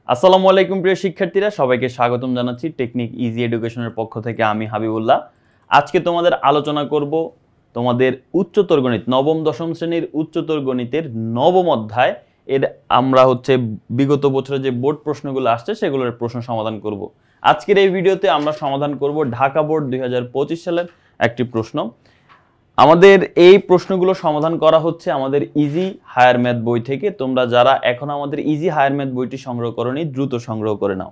আসসালামু আলাইকুম প্রিয় শিক্ষার্থীরা, সবাইকে স্বাগতম জানাচ্ছি টেকনিক ইজি এডুকেশনের পক্ষ থেকে। আমি হাবিবুল্লাহ। আজকে তোমাদের আলোচনা করব তোমাদের উচ্চতর গণিত নবম দশম শ্রেণীর উচ্চতর গণিতের নবম অধ্যায় এর আমরা বিগত বছরে যে বোর্ড প্রশ্নগুলো আসছে সেগুলোর প্রশ্ন সমাধান করব। আজকের এই ভিডিওতে আমরা সমাধান করব ঢাকা বোর্ড 2025 সালের একটি প্রশ্ন। আমাদের এই প্রশ্নগুলো সমাধান করা হচ্ছে আমাদের ইজি হায়ার ম্যাথ বই থেকে। তোমরা যারা এখন আমাদের ইজি হায়ার ম্যাথ বইটি সংগ্রহ করোনি, দ্রুত সংগ্রহ করে নাও।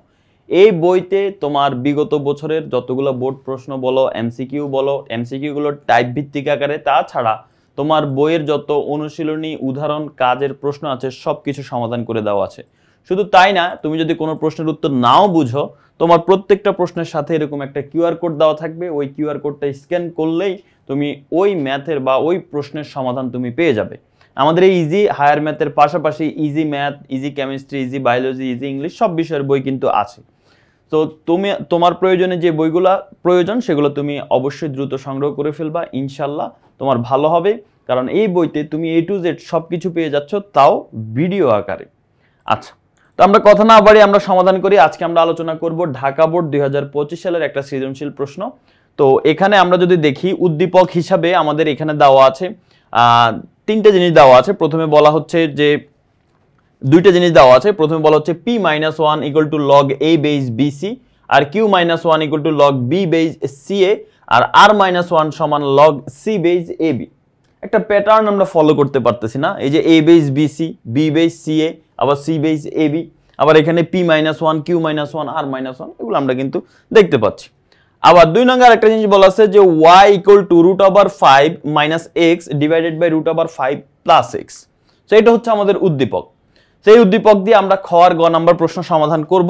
এই বইতে তোমার বিগত বছরের যতগুলো বোর্ড প্রশ্ন বলো, এমসিকিউ বলো, এমসিকিউগুলো টাইপ ভিত্তিক আকারে, তাছাড়া তোমার বইয়ের যত অনুশীলনী, উদাহরণ, কাজের প্রশ্ন আছে সব কিছু সমাধান করে দেওয়া আছে। শুধু তাই না, তুমি যদি কোনো প্রশ্নের উত্তর নাও বুঝো, তোমার প্রত্যেকটা প্রশ্নের সাথে এরকম একটা কিউআর কোড দেওয়া থাকবে। ওই কিউআর কোডটা স্ক্যান করলেই তুমি ওই ম্যাথের বা ওই প্রশ্নের সমাধান তুমি পেয়ে যাবে। আমাদের এই ইজি হায়ার ম্যাথের পাশাপাশি easy math, easy chemistry, easy biology, easy English সব বিষয়ের বই কিন্তু আছে। তো তোমার প্রয়োজনে যে বইগুলো প্রয়োজন সেগুলো তুমি অবশ্যই দ্রুত সংগ্রহ করে ফেলবা। ইনশাল্লাহ তোমার ভালো হবে, কারণ এই বইতে তুমি A to Z সব কিছু পেয়ে যাচ্ছ, তাও ভিডিও আকারে। আচ্ছা, তো আমরা কথা না বাড়িয়ে আমরা সমাধান করি। আজকে আমরা আলোচনা করব ঢাকা বোর্ড 2025 সালের একটা সৃজনশীল প্রশ্ন। তো এখানে আমরা যদি দেখি, উদ্দীপক হিসাবে আমাদের এখানে দেওয়া আছে তিনটে জিনিস দেওয়া আছে। প্রথমে বলা হচ্ছে যে দুইটা জিনিস দেওয়া আছে। প্রথমে বলা হচ্ছে p-1 equal to log a base bc, আর q-1 equal to log b base ca, আর r-1 সমান লগ c বেজ ab। একটা প্যাটার্ন আমরা ফলো করতে পারতেছি না? এই যে a base bc, b base ca, আবার c বেজ ab, আবার এখানে p-1, q-1, r-1, এগুলো আমরা কিন্তু দেখতে পাচ্ছি। আবার 2 নম্বর একটা জিনিস বলা আছে যে y equal to √5 - x divided by √5 + x। তো এটা হচ্ছে আমাদের উদ্দীপক। সেই উদ্দীপক দিয়ে আমরা খ আর গ নাম্বার প্রশ্ন সমাধান করব।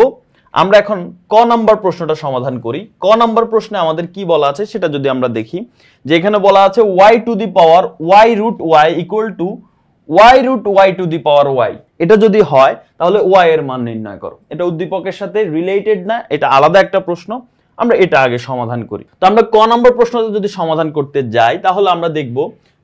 আমরা এখন ক নাম্বার প্রশ্নটা সমাধান করি। ক নাম্বার প্রশ্নে আমাদের কি বলা আছে সেটা যদি আমরা দেখি, যে এখানে বলা আছে y two the power y√y equal to y√y two the power y। এটা যদি হয় তাহলে y এর মান নির্ণয় করো। এটা উদ্দীপকের সাথে রিলেটেড না, এটা আলাদা একটা প্রশ্ন। আমরা এটা আগে সমাধান করি। তো আমরা ক নাম্বার প্রশ্নটা যদি সমাধান করতে যাই তাহলে আমরা দেখব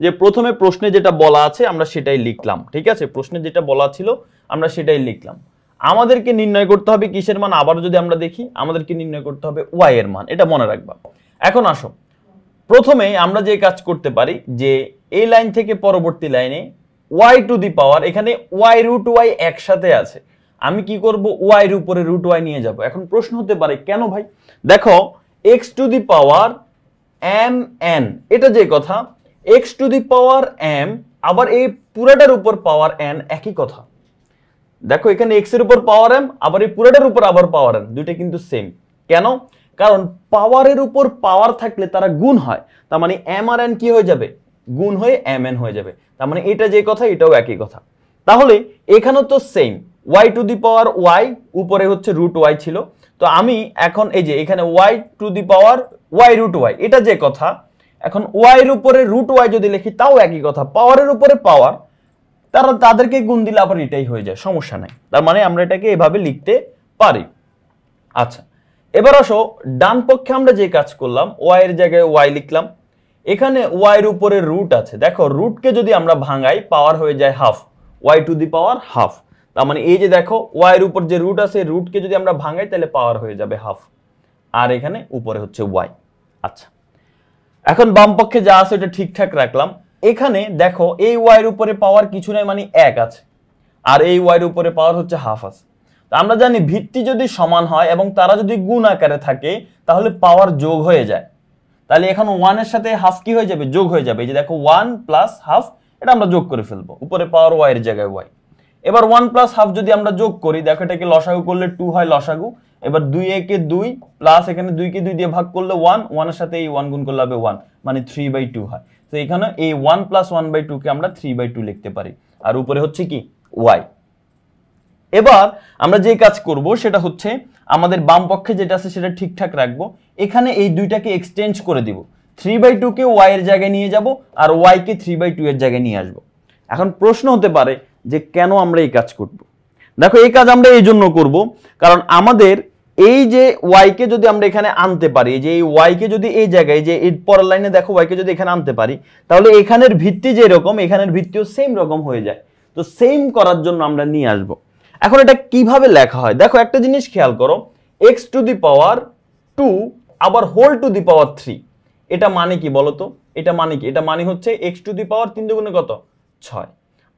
যে প্রথমে প্রশ্নে যেটা বলা আছে আমরা সেটাই লিখলাম। ঠিক আছে, প্রশ্নে যেটা বলা ছিল আমরা সেটাই লিখলাম। আমাদেরকে নির্ণয় করতে হবে কিসের মান? আবার যদি আমরা দেখি, আমাদেরকে নির্ণয় করতে হবে y এর মান। এটা মনে রাখবা। এখন আসো, প্রথমে আমরা যে কাজ করতে পারি যে এই লাইন থেকে পরবর্তী লাইনে y টু দি পাওয়ার, এখানে y√y একসাথে আছে। আমি কি করব? y এর উপরে √y নিয়ে যাব। এখন প্রশ্ন হতে পারে কেন ভাই? দেখো, x two the power mn, এটা যে কথা, x two the power m, আবার এই পুরাটার উপর পাওয়ার n, একই কথা। দেখো, এখানে x এর উপর পাওয়ার m, আবার এই পুরাটার উপর আবার পাওয়ার n, দুইটা কিন্তু সেম। কেন? কারণ পাওয়ারের উপর পাওয়ার থাকলে তারা গুণ হয়। তার মানে m আর n কি হয়ে যাবে? গুণ হয়ে mn হয়ে যাবে। তার মানে এটা যে কথা এটাও একই কথা। তাহলে এখানেও তো same, y two the power y, উপরে হচ্ছে √y ছিল। তো আমি এখন এই যে এখানে y two the power y√y, এটা যে কথা, এখন y এর উপরে √y যদি লিখি তাও একই কথা। পাওয়ারের উপরে পাওয়ার, তাদেরকে গুণ দিলে আবার এটাই হয়ে যায়, সমস্যা নাই। তার মানে আমরা এটাকে এভাবে লিখতে পারি। আচ্ছা, এবার আসো ডান পক্ষে আমরা যে কাজ করলাম, y এর জায়গায় y লিখলাম। এখানে y এর উপরে রুট আছে। দেখো, রুটকে যদি আমরা ভাঙাই পাওয়ার হয়ে যায় half, y two the power half. তার মানে এই যে দেখো, y এর উপর যে রুট আছে, রুটকে যদি আমরা ভাঙাই তাহলে পাওয়ার হয়ে যাবে হাফ, আর এখানে উপরে হচ্ছে y। আচ্ছা, এখন বাম পক্ষে যা আছে এটা ঠিকঠাক রাখলাম। এখানে দেখো, এই y এর উপরে পাওয়ার কিছু নাই, মানে 1 আছে, আর এই y এর উপরে পাওয়ার হচ্ছে হাফ আছে। তো আমরা জানি ভিত্তি যদি সমান হয় এবং তারা যদি গুণ আকারে থাকে তাহলে পাওয়ার যোগ হয়ে যায়। তাহলে এখন 1 এর সাথে হাফ কি হয়ে যাবে? যোগ হয়ে যাবে। এই যে দেখো, 1 প্লাস হাফ, এটা আমরা যোগ করে ফেলবো, উপরে পাওয়ার y এর জায়গায় y। এবার 1 প্লাস হাফ যদি আমরা যোগ করি, দেখো এটাকে লসাগু করলে 2 হয় লসাগু। এবার 2 একে 2 প্লাস এখানে 2 কে 2 দিয়ে ভাগ করলে 1, 1 এর সাথে এই 1 গুণ করলে হবে 1, মানে 3/2 হয়। তো এখানে এই 1 + 1/2 কে আমরা 3/2 লিখতে পারি, আর উপরে হচ্ছে কি? y। এবার আমরা যে কাজ করব সেটা হচ্ছে আমাদের বাম পক্ষে যেটা আছে সেটা ঠিকঠাক রাখবো। এখানে এই দুইটাকে এক্সচেঞ্জ করে দিব। 3/2 কে y এর জায়গায় নিয়ে যাব, আর y কে 3/2 এর জায়গায় নিয়ে আসব। এখন প্রশ্ন হতে পারে যে কেন আমরা এই কাজ করব? দেখো, এই কাজ আমরা এই জন্য করব কারণ আমাদের এই যে y কে যদি আমরা এখানে আনতে পারি, যে এই y কে যদি এই জায়গায়, যে এর পরের লাইনে দেখো y কে যদি এখানে আনতে পারি, তাহলে এখানের ভিত্তি যে রকম এখানের ভিত্তিও সেম রকম হয়ে যায়। তো সেম করার জন্য আমরা নিয়ে আসব। এখন এটা কিভাবে লেখা হয় দেখো, একটা জিনিস খেয়াল করো, x টু দি পাওয়ার 2 আবার হোল টু দি পাওয়ার 3, এটা মানে কি বলতো? এটা মানে কি? এটা মানে হচ্ছে x টু দি পাওয়ার 3 দুগুণে কত? 6।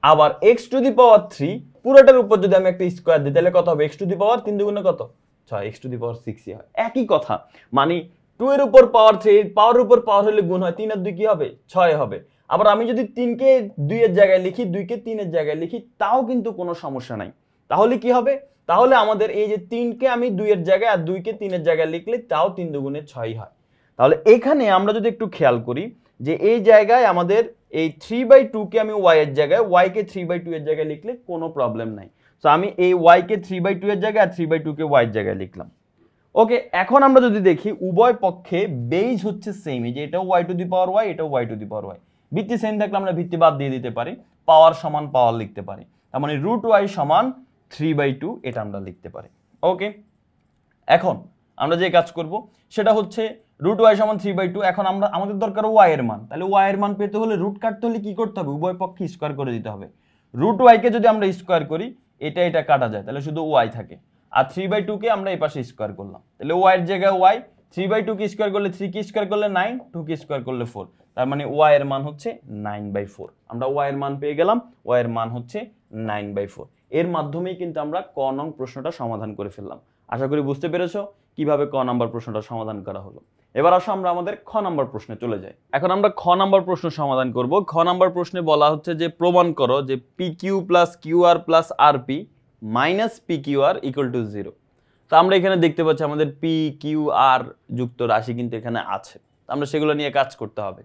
আবার x টু দি পাওয়ার 3 পুরোটার উপর যদি আমি একটা স্কয়ার দিই তাহলে কত হবে? x টু দি পাওয়ার 3 দুগুণে কত? 6, x টু দি পাওয়ার 6 হয়। একই কথা, মানে 2 এর উপর পাওয়ার 3, পাওয়ারের উপর পাওয়ার হলে গুণ হয়, 3 আর 2 কি হবে? 6 হবে। আবার আমি যদি 3 কে 2 এর জায়গায় লিখি, 2 কে 3 এর জায়গায় লিখি, তাও কিন্তু কোনো সমস্যা নাই। তাহলে কি হবে? তাহলে আমাদের এই যে 3 কে আমি 2 এর জায়গায় আর 2 কে 3 এর জায়গায় লিখলে তাও 3 দুগুণে 6 হয়। তাহলে এখানে আমরা যদি একটু খেয়াল করি যে এই জায়গায় আমাদের এই 3/2 কে আমি y এর জায়গায়, y কে 3/2 এর জায়গায় লিখলে কোনো প্রবলেম নাই। সো আমি এই y কে 3/2 এর জায়গায় আর 3/2 কে y এর জায়গায় লিখলাম। ওকে, এখন আমরা যদি দেখি উভয় পক্ষে বেজ হচ্ছে সেম, এই যে এটাও y two the power y, এটাও y two the power y। ভিত্তি সেম থাকলে আমরা ভিত্তি বাদ দিয়ে দিতে পারি, পাওয়ার সমান পাওয়ার লিখতে পারি। তার মানে √y সমান 3/2, এটা আমরা লিখতে পারি। ওকে, এখন আমরা যে কাজ করব সেটা হচ্ছে √y সমান 3/2। এখন আমরা আমাদের দরকার y এর মান, তাহলে y এর মান পেতে হলে রুট কাটতে হলে কি করতে হবে? উভয় পক্ষে স্কয়ার করে দিতে হবে। √y কে যদি আমরা স্কয়ার করি, এটা কাটা যায়, তাহলে শুধু y থাকে। আর 3/2 কে আমরা এই পাশে স্কয়ার করলাম, তাহলে y এর জায়গায় y, 3/2 কে স্কয়ার করলে 3 কে স্কয়ার করলে 9, 2 কে স্কয়ার করলে 4, তার মানে y এর মান হচ্ছে 9/4। আমরা y এর মান পেয়ে গেলাম, y এর মান হচ্ছে 9/4। এর মাধ্যমেই কিন্তু আমরা ক নং প্রশ্নটা সমাধান করে ফেললাম। আশা করি বুঝতে পেরেছো কিভাবে ক নাম্বার প্রশ্নটা সমাধান করা হলো। এবার আসো আমরা আমাদের খ নাম্বার প্রশ্নে চলে যাই। এখন আমরা খ নাম্বার প্রশ্ন সমাধান করব। খ নাম্বার প্রশ্নে বলা হচ্ছে যে প্রমাণ করো যে PQ plus QR plus RP minus PQR equal to 0। তো আমরা এখানে দেখতে পাচ্ছি আমাদের PQR যুক্ত রাশি কিন্তু এখানে আছে, আমরা সেগুলো নিয়ে কাজ করতে হবে।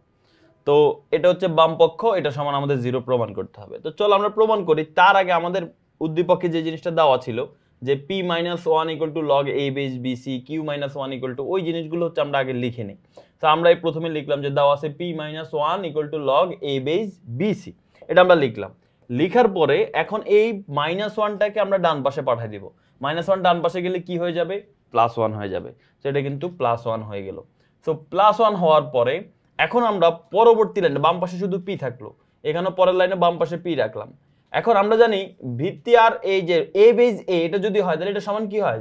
তো এটা হচ্ছে বাম পক্ষ, এটা সমান আমাদের 0 প্রমাণ করতে হবে। তো চলো আমরা প্রমাণ করি। তার আগে আমাদের উদ্দীপকে যে জিনিসটা দেওয়া ছিল যে p-1 equal two log a base bc, q-1 equal two, ওই জিনিসগুলো হচ্ছে আমরা আগে লিখে নিই। তো আমরা এই প্রথমে লিখলাম যে দেওয়া আছে p-1 equal two log a base bc, এটা আমরা লিখলাম। লিখার পরে এখন এই -1টাকে আমরা ডান পাশে পাঠিয়ে দিব। -1 ডান পাশে গেলে কি হয়ে যাবে? +1 হয়ে যাবে। তো এটা কিন্তু +1 হয়ে গেল। সো +1 হওয়ার পরে এখন আমরা পরবর্তী লাইনে বাম পাশে শুধু p থাকলো, এখানে পরের লাইনে বাম পাশে p রাখলাম। এখন আমরা জানি ভিত্তি আর এই যে a বেস a, এটা যদি হয় তাহলে এটা সমান কি হয়?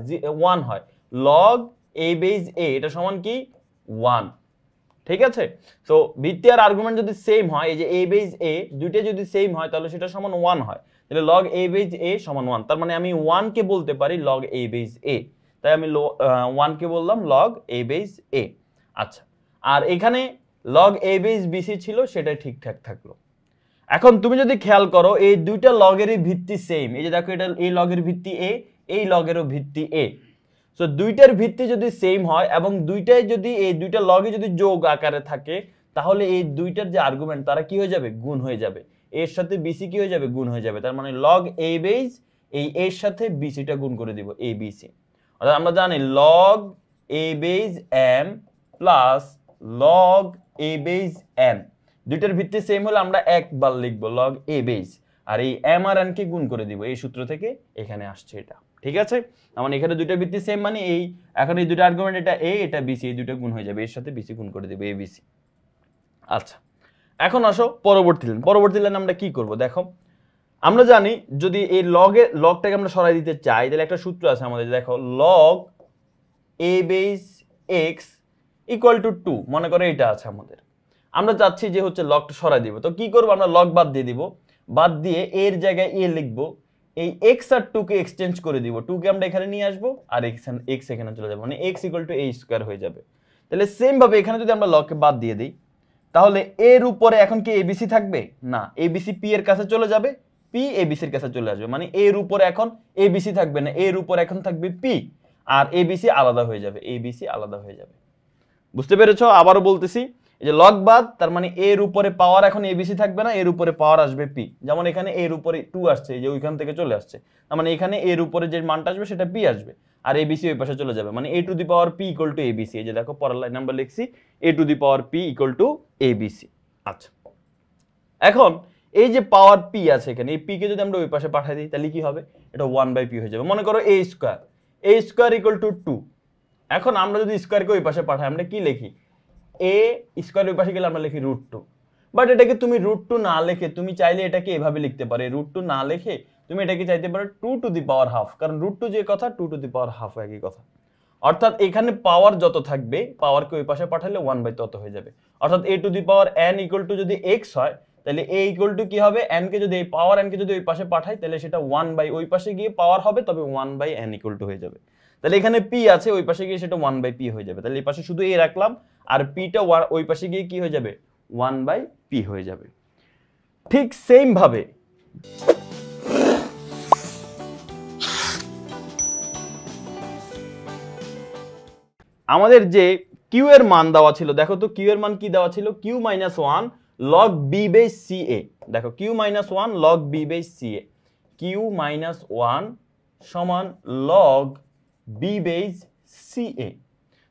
1 হয়। log a বেস a এটা সমান কি? 1। ঠিক আছে, সো ভিত্তি আর আর্গুমেন্ট যদি সেম হয়, এই যে a বেস a দুইটা যদি সেম হয় তাহলে সেটা সমান 1 হয়। তাহলে log a বেস a সমান 1, তার মানে আমি 1 কে বলতে পারি log a বেস a। তাই আমি 1 কে বললাম log a বেস a। আচ্ছা, আর এখানে log a বেস bc ছিল, সেটাই ঠিকঠাক থাকলো। এখন তুমি যদি খেয়াল করো এই দুইটা লগেরই ভিত্তি সেম, এই যে দেখো এটা এই লগের ভিত্তি a, এই লগেরও ভিত্তি a। সো দুইটার ভিত্তি যদি সেম হয় এবং দুইটাই যদি এই দুইটা লগই যদি যোগ আকারে থাকে, তাহলে এই দুইটার যে আর্গুমেন্ট তারা কি হয়ে যাবে? গুণ হয়ে যাবে। এর সাথে বিসি কি হয়ে যাবে? গুণ হয়ে যাবে। তার মানে log a বেস এই এর সাথে বিসিটা গুণ করে দিব, a bc। অর্থাৎ আমরা জানি log a base m plus log a base n, দুইটার ভিত্তি সেম হলে আমরা একবার লিখবো log a বেস, আর এই m আর n কে গুণ করে দিব। এই সূত্র থেকে এখানে আসছে এটা। ঠিক আছে, মানে এখানে দুইটা ভিত্তি সেম, মানে এই এখন এই দুটো আর্গুমেন্ট, এটা a এটা bc, এই দুটো গুণ হয়ে যাবে, এর সাথে bc গুণ করে দেব, a bc। আচ্ছা, এখন আসো পরবর্তী লাইন আমরা কি করব? দেখো আমরা জানি যদি এই লগটাকে আমরা সরাই দিতে চাই তাহলে একটা সূত্র আছে আমাদের, দেখো log a base x equal to 2, মনে করো এটা আছে আমাদের। আমরা চাচ্ছি যে হচ্ছে লগটা সরাই দিব, তো কি করব? আমরা লগ বাদ দিয়ে দিব, বাদ দিয়ে এর জায়গায় a লিখব, এই x আর 2 কে এক্সচেঞ্জ করে দিব, 2 কে আমরা এখানে নিয়ে আসবো আর x এখানে চলে যাবে, মানে x equal to a square হয়ে যাবে। তাহলে সেম ভাবে এখানে যদি আমরা লগকে বাদ দিয়ে দিই তাহলে এর উপরে এখন কি abc থাকবে? না, abc p এর কাছে চলে যাবে, p abc এর কাছে চলে আসবে, মানে এর উপরে এখন abc থাকবে না, এর উপরে এখন থাকবে p, আর abc আলাদা হয়ে যাবে, abc আলাদা হয়ে যাবে। বুঝতে পেরেছো? আবারও বলতেছি, এই যে লগ বাদ, তার মানে এর উপরে পাওয়ার এখন abc থাকবে না, এর উপরে পাওয়ার আসবে p। যেমন এখানে এর উপরে 2 আসছে, এই যে ওইখান থেকে চলে আসছে, তার মানে এখানে এর উপরে যে মানটা আসবে সেটা p আসবে, আর abc ওই পাশে চলে যাবে, মানে a two the power p equal to abc। এই যে দেখো পরের লাইন আমরা লিখছি a two the power p equal to abc। আচ্ছা, এখন এই যে পাওয়ার p আছে এখানে, এই p কে যদি আমরা ওই পাশে পাঠিয়ে দিই তাহলে কি হবে? এটা 1/p হয়ে যাবে। মনে করো a স্কয়ার ইকুয়াল টু 2। এখন আমরা যদি স্কয়ারকে ওই পাশে পাঠাই আমরা কি লিখি? a স্কয়ার ওই পাশে গেলে আমরা লিখি √2। বাট এটাকে তুমি √2 না লিখে তুমি চাইলে এটাকে এভাবে লিখতে পারো, √2 না লিখে তুমি এটাকে চাইতে পারো 2 টু দি পাওয়ার হাফ, কারণ রুট টু যে কথা 2 টু দি পাওয়ার হাফ একই কথা। অর্থাৎ এখানে পাওয়ার যত থাকবে পাওয়ারকে ওই পাশে পাঠালে 1 বাই তত হয়ে যাবে। অর্থাৎ a two the power n equal to যদি x হয় তাহলে a ইকুয়াল টু কি হবে, n কে যদি এই পাওয়ার n কে যদি ওই পাশে পাঠাই তাহলে সেটা 1 বাই ওই পাশে গিয়ে পাওয়ার হবে, তবে 1 বাই n ইকুয়াল টু হয়ে যাবে। তাহলে এখানে p আছে, ওই পাশে গিয়ে সেটা 1 বাই p হয়ে যাবে। তাহলে এই পাশে শুধু a রাখলাম আর p টা ওই পাশে গিয়ে কি হয়ে যাবে, 1 বাই p হয়ে যাবে। ঠিক সেম ভাবে আমাদের যে কিউ এর মান দেওয়া ছিল, দেখো তো কিউ এর মান কি দেওয়া ছিল, Q minus 1 log B by C A. দেখো Q minus 1 log B by C A, Q minus 1 সমান log B by C A.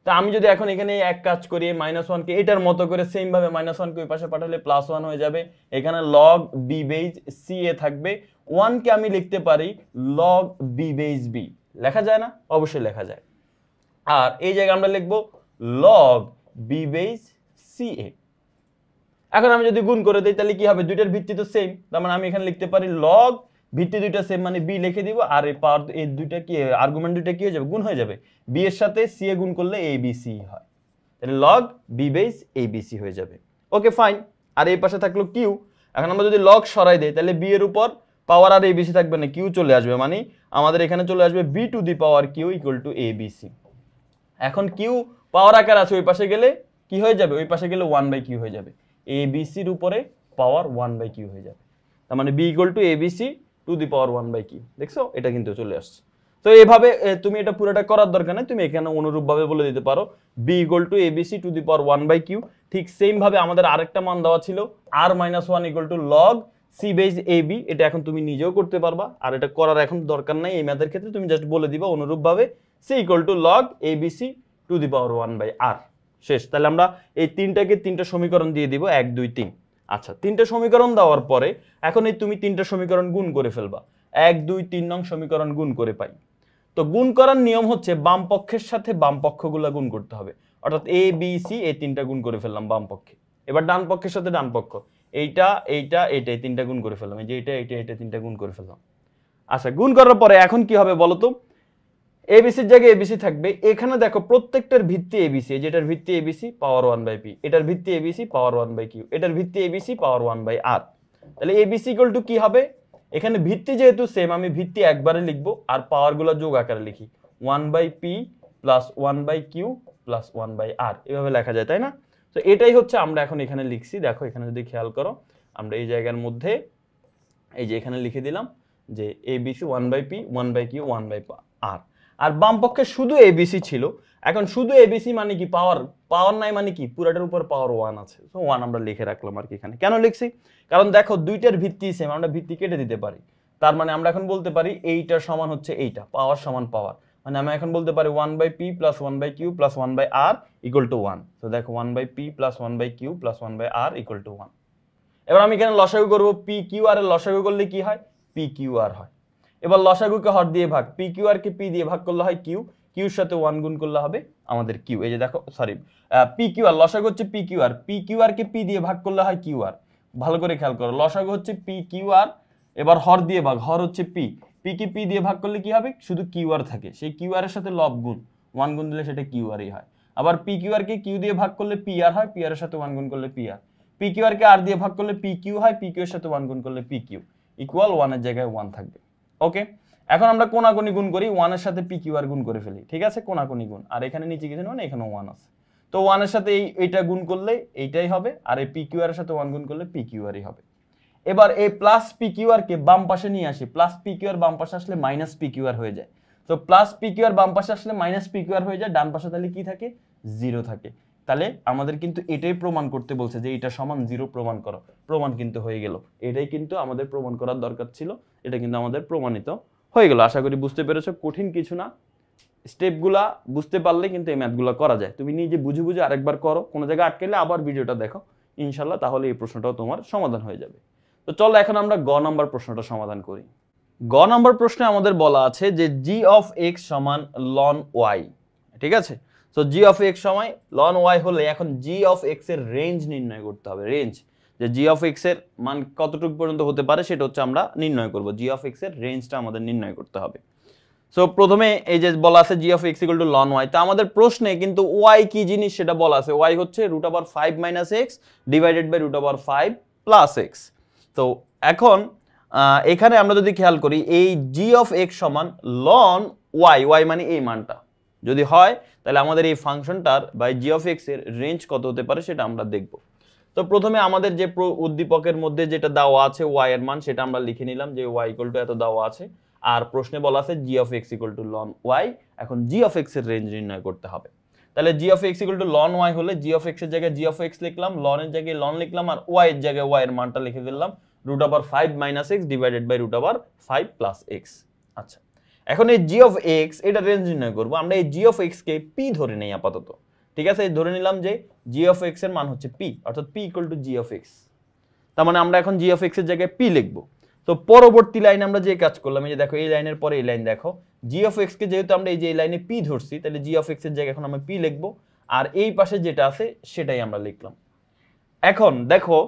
তা আমি যদি এখন এখানে এক কাজ করি, মাইনাস 1 কে এটার মতো করে সেম ভাবে মাইনাস 1 কে ওই পাশে পাঠালে প্লাস 1 হয়ে যাবে, এখানে লগ বি বেজ সি এ থাকবে। 1 কে আমি লিখতে পারি লগ বি বেজ বি, লেখা যায় না? অবশ্যই লেখা যায়। আর এই জায়গায় আমরা লিখবো লগ বি বেজ সি এ। এখন আমি যদি গুণ করে দেই তাহলে কি হবে, দুইটার ভিত্তি তো সেম, তার মানে আমি এখানে লিখতে পারি লগ ভিত্তি দুইটা সেম মানে বি লিখে দিব, আর এই পাওয়ার এই দুইটা কি আর্গুমেন্ট দুইটা কি হয়ে যাবে, গুণ হয়ে যাবে। বি এর সাথে সি এ গুণ করলে এ বি সি হয়, তাহলে লগ বি বেস এ বি সি হয়ে যাবে। Okay fine. আর এই পাশে থাকলো কিউ। এখন আমরা যদি লগ সরাই দেই তাহলে বি এর উপর পাওয়ার আর এ বি সি থাকবে না, কিউ চলে আসবে, মানে আমাদের এখানে চলে আসবে B to the power Q equal to A B C. এখন কিউ পাওয়ার আকার আছে, ওই পাশে গেলে কি হয়ে যাবে, ওই পাশে গেলে 1 বাই কিউ হয়ে যাবে, এ বি সির উপরে পাওয়ার 1 বাই কিউ হয়ে যাবে। তার মানে B equal to A B C to the power 1 by Q. দেখছো এটা কিন্তু চলে আসছে। তো এইভাবে তুমি এটা পুরোটা করার দরকার নেই, তুমি এখানে অনুরূপভাবে বলে দিতে পারো B equal to A B C to the power 1 by Q. ঠিক সেম ভাবে আমাদের আরেকটা মান দেওয়া ছিল R minus 1 equal to log C base A B. এটা এখন তুমি নিজেও করতে পারবা, আর এটা করার এখন দরকার নাই এই ম্যাথের ক্ষেত্রে, তুমি জাস্ট বলে দিবা অনুরূপভাবে C equal to log A B C to the power 1 by R. শেষ। তাহলে আমরা এই তিনটাকে তিনটা সমীকরণ দিয়ে দিব, 1 2 3। আচ্ছা, তিনটা সমীকরণ দেওয়ার পরে এখন এই তুমি তিনটা সমীকরণ গুণ করে ফেলবা, 1 2 3 নং সমীকরণ গুণ করে পাই। তো গুণ করার নিয়ম হচ্ছে বাম পক্ষের সাথে বাম পক্ষগুলো গুণ করতে হবে, অর্থাৎ এ বি সি এই তিনটা গুণ করে ফেললাম বাম পক্ষে। এবার ডান পক্ষের সাথে ডান পক্ষ, এইটা এইটা এইটা এই তিনটা গুণ করে ফেললাম, এই যে এইটা এইটা এইটা তিনটা গুণ করে ফেললাম। আচ্ছা, গুণ করার পরে এখন কি হবে বলো তো, এবিসির জায়গায় এবিসি থাকবে। এখানে দেখো প্রত্যেকটার ভিত্তি এবিসি, যেটার ভিত্তি এবিসি পাওয়ার 1 বাই পি, এটার ভিত্তি এবিসি পাওয়ার 1 বাই কিউ, এটার ভিত্তি এবিসি পাওয়ার 1 বাই আর। তাহলে এবিসি ইকুয়াল টু কি হবে, এখানে ভিত্তি যেহেতু সেম আমি ভিত্তি একবারে লিখবো আর পাওয়ারগুলো যোগ আকারে লিখি, 1 by P plus 1 by Q plus 1 by R, এভাবে লেখা যায় তাই না? তো এটাই হচ্ছে আমরা এখন এখানে লিখছি। দেখো এখানে যদি খেয়াল করো, আমরা এই জায়গার মধ্যে এই যে এখানে লিখে দিলাম যে ABC 1 by P 1 by Q 1 by R. আর বাম পক্ষে শুধু এবিসি ছিল, এখন শুধু এবিসি মানে কি পাওয়ার, পাওয়ার নাই মানে কি পুরাটার উপর পাওয়ার 1 আছে, তো 1 আমরা লিখে রাখলাম আর কি। এখানে কেন লিখছি, কারণ দেখো দুইটার ভিত্তি সেম, আমরা ভিত্তি কেটে দিতে পারি। তার মানে আমরা এখন বলতে পারি এইটার সমান হচ্ছে এইটা, পাওয়ার সমান পাওয়ার, মানে আমি এখন বলতে পারি 1 by P plus 1 by Q plus 1 by R equal to 1। তো দেখো 1 by P plus 1 by Q plus 1 by R equal to 1। এবার আমি এখানে লসাগু করবো, পি কিউ আর এর লসাগু করলে কি হয়, পি কিউ আর হয়। এবার লসাগুকে হর দিয়ে ভাগ, P Q R K P দিয়ে ভাগ করলে হয় কিউ, কিউর সাথে 1 গুণ করলে হবে আমাদের কিউ। এই যে দেখো সরি পি কিউ আর, লসাগু হচ্ছে P Q R, P Q R K P দিয়ে ভাগ করলে হয় কিউ আর। ভালো করে খেয়াল করো, লসাগু হচ্ছে পি কিউ আর, এবার হর দিয়ে ভাগ, হর হচ্ছে পি, পি কে পি দিয়ে ভাগ করলে কি হবে, শুধু কিউ আর থাকে, সেই কিউ আর এর সাথে লব গুণ 1 গুণ দিলে সেটা কিউ আরই হয়। আবার পি কিউ আর কে কিউ দিয়ে ভাগ করলে পি আর হয়, পি আর এর সাথে 1 গুণ করলে P R, P Q R কে আর দিয়ে ভাগ করলে পি কিউ হয়, পি কিউ এর সাথে 1 গুণ করলে পি কিউ ইকুয়াল 1 এর জায়গায় 1 থাকবে। ওকে, এখন আমরা কোনাকুনি গুণ করি, 1 এর সাথে পি কিউ আর গুণ করে ফেলি, ঠিক আছে, কোনাকুনি গুণ। আর এখানে নিচে কিছু না, এখানে 1 আছে, তো 1 এর সাথে এইটা গুণ করলে এইটাই হবে, আর এই পি কিউ আর এর সাথে 1 গুণ করলে পি কিউ আরই হবে। এবার এই প্লাস পি কিউ আর কে বাম পাশে নিয়ে আসি, প্লাস পি কিউ আর বাম পাশে আসলে মাইনাস পি কিউ আর হয়ে যায়, তো প্লাস পি কিউ আর বাম পাশে আসলে মাইনাস পি কিউ আর হয়ে যায়, ডান পাশে তাহলে কি থাকে, 0 থাকে। তাহলে আমাদের কিন্তু এটাই প্রমাণ করতে বলছে যে এটা সমান 0 প্রমাণ করো, প্রমাণ কিন্তু হয়ে গেল। এটাই কিন্তু আমাদের প্রমাণ করার দরকার ছিল, এটা কিন্তু আমাদের প্রমাণিত হয়ে গেল। আশা করি বুঝতে পেরেছো, কঠিন কিছু না, স্টেপগুলা বুঝতে পারলে কিন্তু এই ম্যাথগুলো করা যায়। তুমি নিজে বুঝে বুঝে আরেকবার করো, কোনো জায়গায় আটকেলে আবার ভিডিওটা দেখো ইনশাল্লাহ, তাহলে এই প্রশ্নটাও তোমার সমাধান হয়ে যাবে। তো চলো এখন আমরা গ নাম্বার প্রশ্নটা সমাধান করি। গ নাম্বার প্রশ্নে আমাদের বলা আছে যে জি অফ এক্স সমান লন ওয়াই, ঠিক আছে। তো জি অফ এক্স সমান লন ওয়াই হলে এখন জি অফ এক্স এর রেঞ্জ নির্ণয় করতে হবে, রেঞ্জ। যে জি অফ এক্স এর মান কতটুকু পর্যন্ত হতে পারে সেটা হচ্ছে আমরা নির্ণয় করব। জি অফ এক্স এর রেঞ্জটা আমাদের নির্ণয় করতে হবে। সো প্রথমে এই যে বলা আছে G of X equal to ln Y, তা আমাদের প্রশ্নে কিন্তু ওয়াই কি জিনিস সেটা বলা আছে। ওয়াই হচ্ছে √5 - x ডিভাইডেড বাই √5 + x। তো এখন এখানে আমরা যদি খেয়াল করি এই জি অফ এক্স সমান লন ওয়াই, ওয়াই মানে এই মানটা যদি হয় তাহলে আমাদের এই ফাংশনটার বা জি অফ এক্স এর রেঞ্জ কত হতে পারে সেটা আমরা দেখব। তো প্রথমে আমাদের যে উদ্দীপকের মধ্যে যেটা দেওয়া আছে ওয়াই এর মান সেটা আমরা লিখে নিলাম যে ওয়াই ইকুয়াল টু এত দেওয়া আছে, আর প্রশ্নে বলা আছে G of X equal to ln Y. এখন জি অফ এক্স এর রেঞ্জ নির্ণয় করতে হবে। তাহলে G of X equal to ln Y হলে জি অফ এক্স এর জায়গায় জি অফ এক্স লিখলাম, লন এর জায়গায় লন লিখলাম, আর ওয়াই এর জায়গায় ওয়াই এর মানটা লিখে ফেললাম √5 - x ডিভাইডেড বাই √5 + x। আচ্ছা, এখন এই জি অফ এক্স এটা রেঞ্জ নির্ণয় করব। আমরা এই জি অফ এক্স কে পি ধরে নেই আপাতত, ঠিক আছে? ধরে নিলাম যে জি অফ এক্স এর মান হচ্ছে পি, অর্থাৎ P equal to G of x. তার মানে আমরা এখন জি অফ এক্স এর জায়গায় পি লিখব। তো পরবর্তী লাইনে আমরা যে কাজ করলাম, এই যে দেখো এই লাইনের পরে এই লাইন দেখো, জি অফ এক্স কে যেহেতু আমরা এই যে এই লাইনে পি ধরছি তাহলে জি অফ এক্স এর জায়গায় এখন আমরা পি লিখব, আর এই পাশে যেটা আছে সেটাই আমরা লিখলাম। এখন দেখো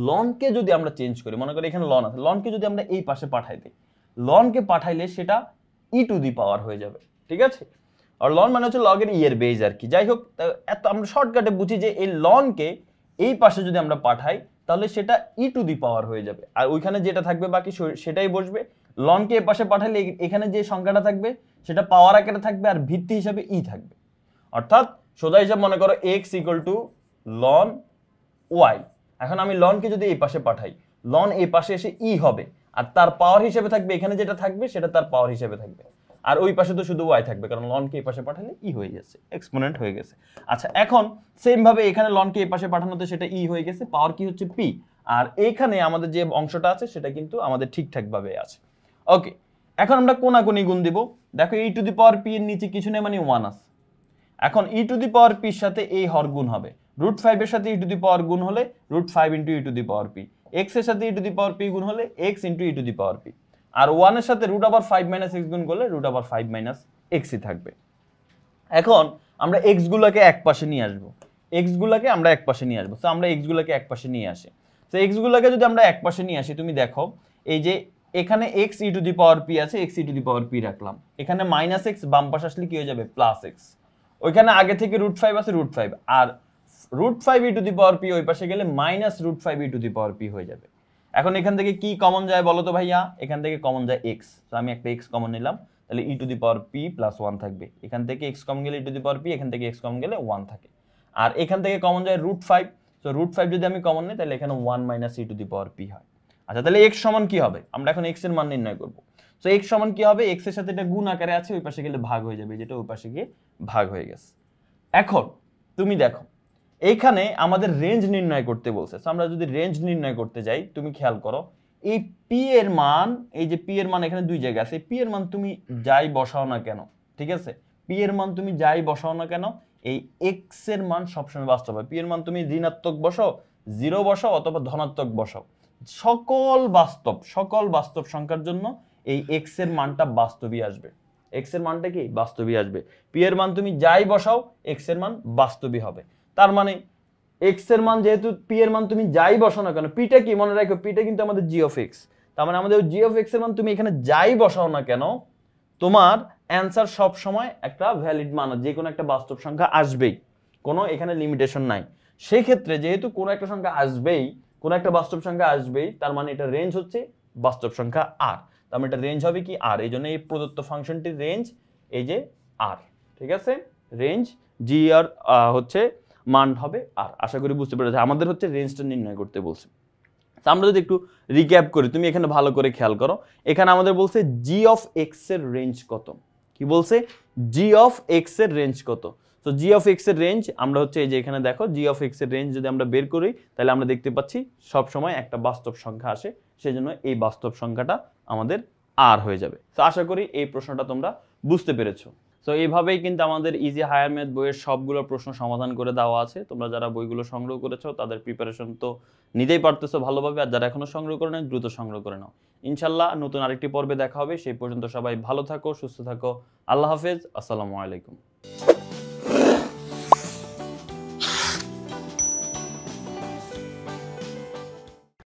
লনকে যদি আমরা চেঞ্জ করি, মনে করি এখানে লন আছে, লনকে যদি আমরা এই পাশে পাঠাই দিই, লনকে পাঠাইলে সেটা ই টু দি পাওয়ার হয়ে যাবে, ঠিক আছে? আর লন মানে হচ্ছে লগের ই এর বেজ আর কি। যাই হোক, এত আমরা শর্টকাটে বুঝি যে এই লনকে এই পাশে যদি আমরা পাঠাই তাহলে সেটা ই টু দি পাওয়ার হয়ে যাবে, আর ওইখানে যেটা থাকবে বাকি সেটাই বসবে। লনকে এই পাশে পাঠালে এখানে যে সংখ্যাটা থাকবে সেটা পাওয়ার আকারে থাকবে আর ভিত্তি হিসাবে ই থাকবে। অর্থাৎ সোজা হিসাব মনে করো x equal to ln Y. এখন আমি লনকে যদি এই পাশে পাঠাই, লন এই পাশে এসে ই হবে, আর তার পাওয়ার হিসেবে থাকবে এখানে যেটা থাকবে সেটা তার পাওয়ার হিসেবে থাকবে, আর ওই পাশে তো শুধু ওয়াই থাকবে কারণ লনকে এই পাশে পাঠালে ই হয়ে গেছে, এক্সপোনেন্ট হয়ে গেছে। আচ্ছা, এখন সেম ভাবে এখানে লনকে এই পাশে পাঠানোতে সেটা ই হয়ে গেছে, পাওয়ার কি হচ্ছে পি, আর এইখানে আমাদের যে অংশটা আছে সেটা কিন্তু আমাদের ঠিকঠাক ভাবে আছে। ওকে, এখন আমরা কোনাকুনি গুণ দিব। দেখো ই টু দি পাওয়ার পি এর নিচে কিছু নেই মানে 1 আছে। এখন ই টু দি পাওয়ার পির সাথে এই হর গুণ হবে, √5 এর সাথে ই টু দি পাওয়ার গুণ হলে √5 * E to the power P, X এর সাথে ই টু দি পাওয়ার পি গুণ হলে x * E to the power P, আর 1 এর সাথে √5 - x গুণ করলে √5 - x ই থাকবে। এখন আমরা x গুলোকে এক পাশে নিয়ে আসব, x গুলোকে আমরা এক পাশে নিয়ে আসব। তো আমরা x গুলোকে এক পাশে নিয়ে আসি। তো x গুলোকে যদি আমরা এক পাশে নিয়ে আসি, তুমি দেখো এই যে এখানে x E to the power P আছে, x E to the power P রাখলাম, এখানে -x বাম পাশে আসলে কি হয়ে যাবে +x, ওইখানে আগে থেকে √5 আছে √5, আর √5 ই টু দি পাওয়ার পি ওই পাশে গেলে -√5 ই টু দি পাওয়ার পি হয়ে যাবে। এখন এখান থেকে কি কমন যায় বলো তো ভাইয়া? এখান থেকে কমন যায় x, তো আমি একটা x কমন নিলাম, তাহলে ই টু দি পাওয়ার পি +1 থাকবে। এখান থেকে x কমন গেলে ই টু দি পাওয়ার পি, এখান থেকে x কমন গেলে 1 থাকে, আর এখান থেকে কমন যায় √5, তো √5 যদি আমি কমন নিই তাহলে এখানে 1 - E to the power P হয়। আচ্ছা, তাহলে x সমান কি হবে? আমরা এখন x এর মান নির্ণয় করব। তো x সমান কি হবে? x এর সাথে এটা গুণ আকারে আছে, ওই পাশে গেলে ভাগ হয়ে যাবে, যেটা ওই পাশে গিয়ে ভাগ হয়ে গেছে। এখন তুমি দেখো এইখানে আমাদের রেঞ্জ নির্ণয় করতে বলছে। আমরা যদি রেঞ্জ নির্ণয় করতে যাই, তুমি খেয়াল করো এই পি এর মান, এই যে পি এর মান এখানে দুই জায়গা আছে, পি এর মান তুমি যাই বসাও না কেন, ঠিক আছে, পি এর মান তুমি যাই বসাও না কেন এই এক্স এর মান সবসময় বাস্তব হয়। পি এর মান তুমি ঋণাত্মক বসাও, 0 বসাও, অথবা ধনাত্মক বসাও, সকল বাস্তব সংখ্যার জন্য এই এক্স এর মানটা বাস্তবই আসবে। এক্স এর মানটা কি বাস্তবই আসবে। পি এর মান তুমি যাই বসাও এক্স এর মান বাস্তবই হবে। তার মানে এক্স এর মান যেহেতু পি এর মান তুমি যাই বসাও না কেন, পিটা কি মনে রাখো, পিটা কিন্তু আমাদের জি অফ এক্স। তার মানে আমাদের জি অফ এক্স এর মান তুমি এখানে যাই বসাও না কেন, তোমার অ্যান্সার সব সময় একটা ভ্যালিড মান, যে কোনো একটা বাস্তব সংখ্যা আসবেই, কোনো এখানে লিমিটেশন নাই। সেই ক্ষেত্রে যেহেতু কোনো একটা সংখ্যা আসবেই, কোনো একটা বাস্তব সংখ্যা আসবেই, তার মানে এটা রেঞ্জ হচ্ছে বাস্তব সংখ্যা আর, তার মানে এটা রেঞ্জ হবে কি আর। এই জন্য এই প্রদত্ত ফাংশনটির রেঞ্জ এই যে আর, ঠিক আছে, রেঞ্জ জি আর হচ্ছে মান হবে আর। আশা করি বুঝতে পেরেছো, আমাদের হচ্ছে রেঞ্জটা নির্ণয় করতে বলছে। আমরা যদি একটু রিক্যাপ করি, তুমি এখানে ভালো করে খেয়াল করো, এখানে আমাদের বলছে জি অফ এক্স এর রেঞ্জ কত, কি বলছে, জি অফ এক্স এর রেঞ্জ কত। তো জি অফ এক্স এর রেঞ্জ আমরা হচ্ছে এই যে এখানে দেখো জি অফ এক্স এর রেঞ্জ যদি আমরা বের করি তাহলে আমরা দেখতে পাচ্ছি সব সময় একটা বাস্তব সংখ্যা আসে, সেজন্য এই বাস্তব সংখ্যাটা আমাদের আর হয়ে যাবে। তো আশা করি এই প্রশ্নটা তোমরা বুঝতে পেরেছো। তো এইভাবেই কিন্তু আমাদের ইজি হায়ার ম্যাথ বইয়ের সবগুলো প্রশ্ন সমাধান করে দেওয়া আছে। তোমরা যারা বইগুলো সংগ্রহ করেছো তাদের প্রিপারেশন তো নিতেই পারতেছো ভালোভাবে, আর যারা এখনো সংগ্রহ করে নাও দ্রুত সংগ্রহ করে নাও। ইনশাল্লাহ নতুন আরেকটি পর্বে দেখা হবে, সেই পর্যন্ত সবাই ভালো থাকো, সুস্থ থাকো, আল্লাহ হাফেজ, আসসালামু আলাইকুম।